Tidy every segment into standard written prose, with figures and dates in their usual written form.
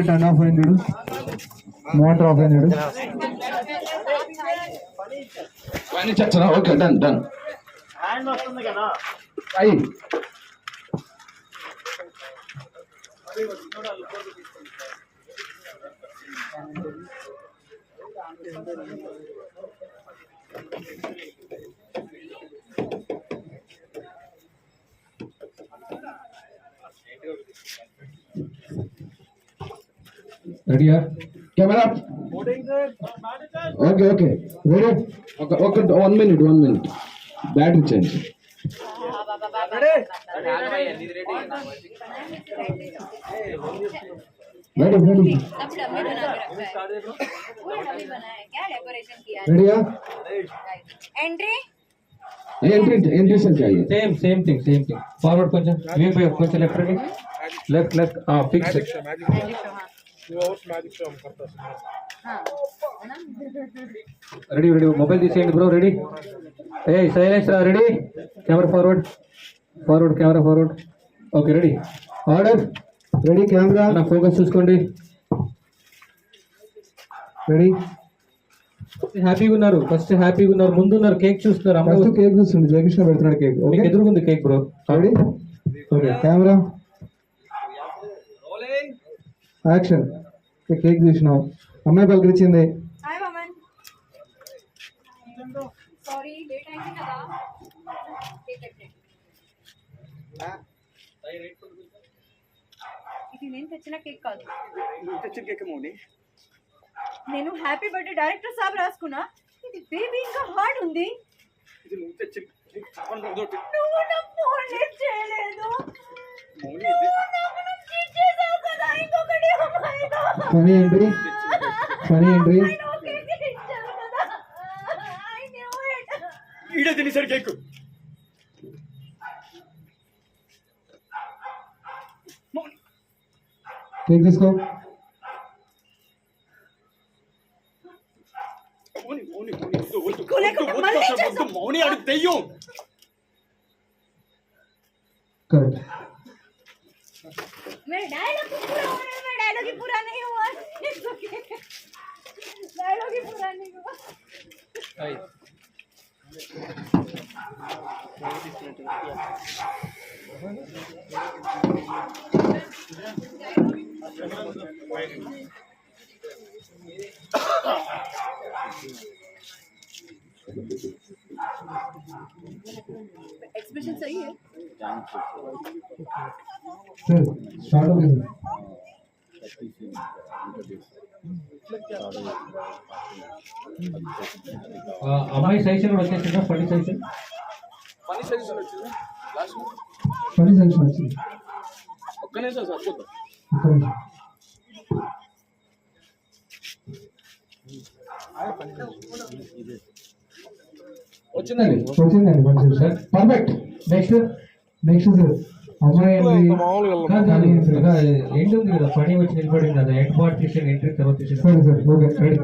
Turn off అయింది, motor off అయింది. Okay done done. రెడీయా? Camera okay okay ready. ఒక 1 minute బ్యాటరీ చేంజ్. రెడీయా? ఎంట్రీ సేమ్ థింగ్ ఫార్వర్డ్ కొంచెం కొంచెం లెఫ్ట్ ఫిక్స్. రెడీ మొబైల్ తీసేయండి bro. Ready silence ready. Camera forward camera forward. Okay ready order. Ready camera నా focus చూసుకోండి. Ready. హ్యాపీగా ఉన్నారు, ముందున్నారు. కేక్ చూస్తున్నారు, అమ్మ కేక్ చూస్తుంది. జయకృష్ణ పెడుతున్నాడు కేక్. ఓకే ఎదురుకుంది cake bro. Ready okay camera action. Cake చూసినావు, అమ్మాయి పలకరించింది. ఇది నేను తెచ్చిన కేక్ కాదు, నేను హ్యాపీ బర్త్డే డైరెక్టర్ సాబ్ రాసుకున్నా. ఇది బేబీ ఇంకా హార్డ్ ఉంది. నువ్వు నా ఫోన్ లిఫ్ట్ చేయలేదు. ఫనీ ఎంట్రీ ఈడే తినేసాడు కేక్. కేక్ తీసుకో. మౌని ఆడు దెయ్యం. కరెక్ట్. मेरा डायलॉग ही पूरा नहीं हुआ. डायलॉग ही पूरा नहीं हुआ. एक्सप्रेशन सही है. सर स्टार्ट हो गया. అమ్మాయి సైజు కూడా వచ్చేసిందా? ఫనీ సైజు వచ్చింది. ఒక్క నిమిషం సార్ చూద్దాం. వచ్చిందండి మంచిది సార్. పర్ఫెక్ట్. నెక్స్ట్ సార్ అమ్మాయి ఎండ్ ఉంది కదా, పని వచ్చి నిలబడింది కదా, ఎండ్ పార్ట్ తీసిన ఎంట్రీ తర్వాత తీసిన. సరే సార్ ఓకే రెడీ.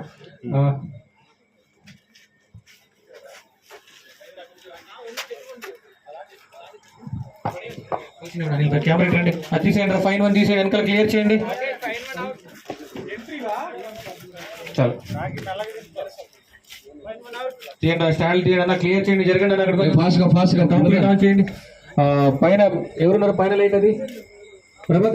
కెమెరా రండి, అది తీసేయండి. ఫైన్ 1 తీసేయండి, వెనకాల క్లియర్ చేయండి. చాలు తీయండి, స్టాండ్ తీయండి అన్న, క్లియర్ చేయండి. జరగండి అన్న, అక్కడ ఫాస్ట్గా కంప్లీట్ ఆన్ చేయండి. పైన ఎవరున్నారు? పైన లైట్ అది ప్రభాకర్.